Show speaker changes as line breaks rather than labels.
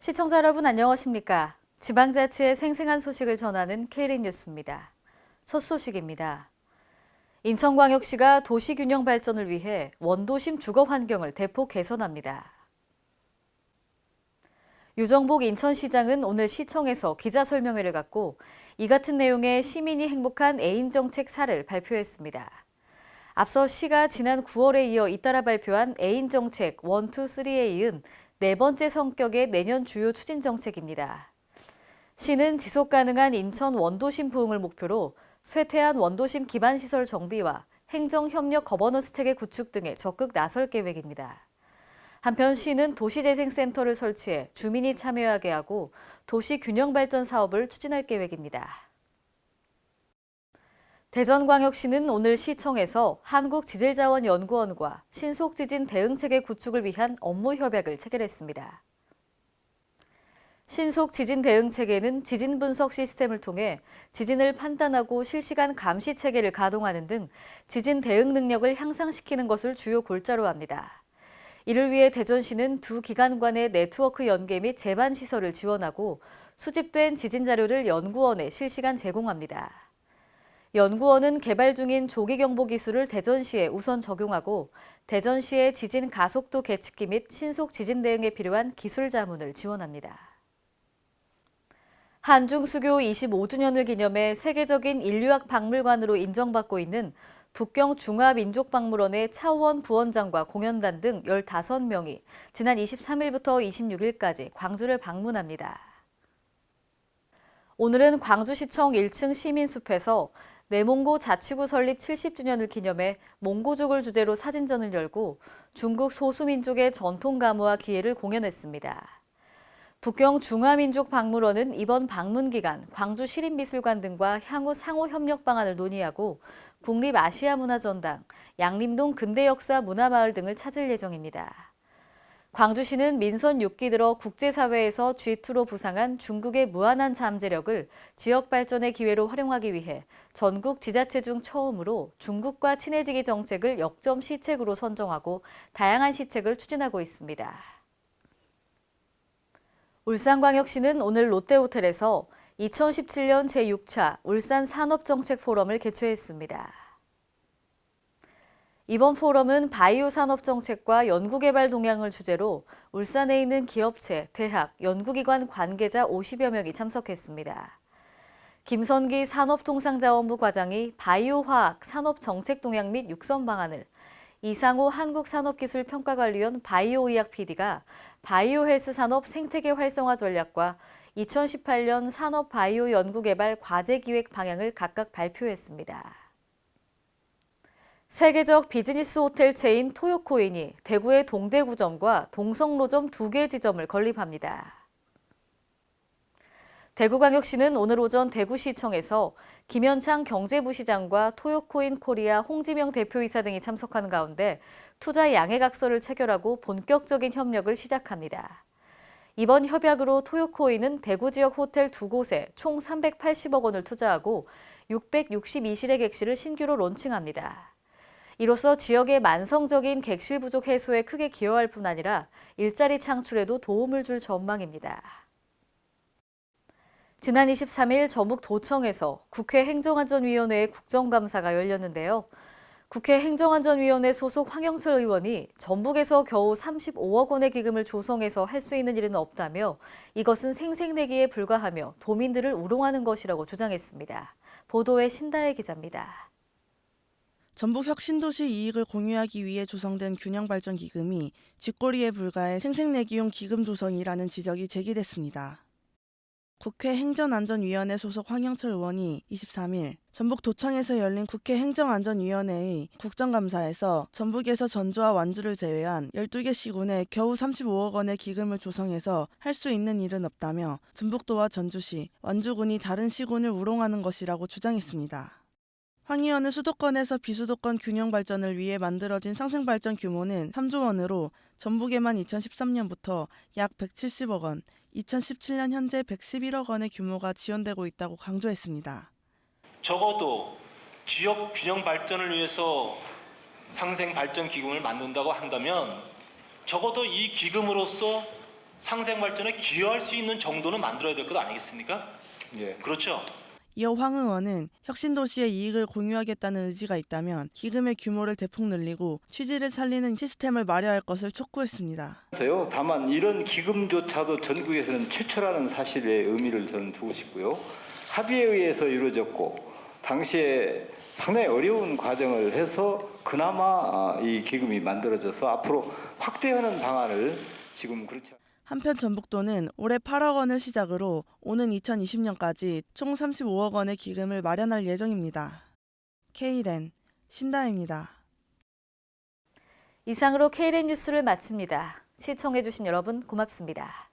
시청자 여러분 안녕하십니까? 지방자치의 생생한 소식을 전하는 K리그 뉴스입니다. 첫 소식입니다. 인천광역시가 도시균형 발전을 위해 원도심 주거 환경을 대폭 개선합니다. 유정복 인천시장은 오늘 시청에서 기자설명회를 갖고 이 같은 내용의 시민이 행복한 애인정책 4를 발표했습니다. 앞서 시가 지난 9월에 이어 잇따라 발표한 애인정책 1, 2, 3에 이은 네 번째 성격의 내년 주요 추진 정책입니다. 시는 지속 가능한 인천 원도심 부흥을 목표로 쇠퇴한 원도심 기반시설 정비와 행정협력 거버넌스 체계 구축 등에 적극 나설 계획입니다. 한편 시는 도시재생센터를 설치해 주민이 참여하게 하고 도시균형발전 사업을 추진할 계획입니다. 대전광역시는 오늘 시청에서 한국지질자원연구원과 신속지진 대응체계 구축을 위한 업무 협약을 체결했습니다. 신속지진 대응체계는 지진 분석 시스템을 통해 지진을 판단하고 실시간 감시 체계를 가동하는 등 지진 대응 능력을 향상시키는 것을 주요 골자로 합니다. 이를 위해 대전시는 두 기관 간의 네트워크 연계 및 재반 시설을 지원하고 수집된 지진 자료를 연구원에 실시간 제공합니다. 연구원은 개발 중인 조기경보 기술을 대전시에 우선 적용하고 대전시의 지진 가속도 계측기 및 신속 지진 대응에 필요한 기술 자문을 지원합니다. 한중수교 25주년을 기념해 세계적인 인류학 박물관으로 인정받고 있는 북경중화민족박물원의 차우원 부원장과 공연단 등 15명이 지난 23일부터 26일까지 광주를 방문합니다. 오늘은 광주시청 1층 시민숲에서 내몽고 자치구 설립 70주년을 기념해 몽고족을 주제로 사진전을 열고 중국 소수민족의 전통 가무와 기회를 공연했습니다. 북경중화민족박물원은 이번 방문 기간 광주시립미술관 등과 향후 상호 협력 방안을 논의하고 국립아시아문화전당, 양림동 근대역사 문화마을 등을 찾을 예정입니다. 광주시는 민선 6기 들어 국제사회에서 G2로 부상한 중국의 무한한 잠재력을 지역 발전의 기회로 활용하기 위해 전국 지자체 중 처음으로 중국과 친해지기 정책을 역점 시책으로 선정하고 다양한 시책을 추진하고 있습니다. 울산광역시는 오늘 롯데호텔에서 2017년 제6차 울산산업정책 포럼을 개최했습니다. 이번 포럼은 바이오 산업 정책과 연구개발 동향을 주제로 울산에 있는 기업체, 대학, 연구기관 관계자 50여 명이 참석했습니다. 김선기 산업통상자원부 과장이 바이오 화학 산업 정책 동향 및 육성 방안을, 이상호 한국산업기술평가관리원 바이오의학 PD가 바이오 헬스 산업 생태계 활성화 전략과 2018년 산업 바이오 연구개발 과제기획 방향을 각각 발표했습니다. 세계적 비즈니스 호텔 체인 토요코인이 대구의 동대구점과 동성로점 2개 지점을 건립합니다. 대구광역시는 오늘 오전 대구시청에서 김현창 경제부시장과 토요코인 코리아 홍지명 대표이사 등이 참석하는 가운데 투자 양해각서를 체결하고 본격적인 협력을 시작합니다. 이번 협약으로 토요코인은 대구 지역 호텔 2곳에 총 380억 원을 투자하고 662실의 객실을 신규로 론칭합니다. 이로써 지역의 만성적인 객실 부족 해소에 크게 기여할 뿐 아니라 일자리 창출에도 도움을 줄 전망입니다. 지난 23일 전북도청에서 국회 행정안전위원회의 국정감사가 열렸는데요. 국회 행정안전위원회 소속 황영철 의원이 전북에서 겨우 35억 원의 기금을 조성해서 할 수 있는 일은 없다며 이것은 생색내기에 불과하며 도민들을 우롱하는 것이라고 주장했습니다. 보도에 신다혜 기자입니다.
전북 혁신도시 이익을 공유하기 위해 조성된 균형발전기금이 쥐꼬리에 불과해 생색내기용 기금 조성이라는 지적이 제기됐습니다. 국회 행정안전위원회 소속 황영철 의원이 23일 전북도청에서 열린 국회 행정안전위원회의 국정감사에서 전북에서 전주와 완주를 제외한 12개 시군에 겨우 35억 원의 기금을 조성해서 할 수 있는 일은 없다며 전북도와 전주시, 완주군이 다른 시군을 우롱하는 것이라고 주장했습니다. 황 의원은 수도권에서 비수도권 균형 발전을 위해 만들어진 상생발전 규모는 3조 원으로 전북에만 2013년부터 약 170억 원, 2017년 현재 111억 원의 규모가 지원되고 있다고 강조했습니다.
적어도 지역 균형 발전을 위해서 상생발전 기금을 만든다고 한다면 적어도 이 기금으로서 상생 발전에 기여할 수 있는 정도는 만들어야 될 것 아니겠습니까?
예.
그렇죠.
이어 황 의원은 혁신도시의 이익을 공유하겠다는 의지가 있다면 기금의 규모를 대폭 늘리고 취지를 살리는 시스템을 마련할 것을 촉구했습니다.
다만 이런 기금조차도 전국에서는 최초라는 사실의 의미를 저는 두고 싶고요. 합의에 의해서 이루어졌고 당시에 상당히 어려운 과정을 해서 그나마 이 기금이 만들어져서 앞으로 확대하는 방안을 지금 그렇지 않습니다.
한편 전북도는 올해 8억 원을 시작으로 오는 2020년까지 총 35억 원의 기금을 마련할 예정입니다. K랜 신다혜입니다.
이상으로 K랜 뉴스를 마칩니다. 시청해주신 여러분 고맙습니다.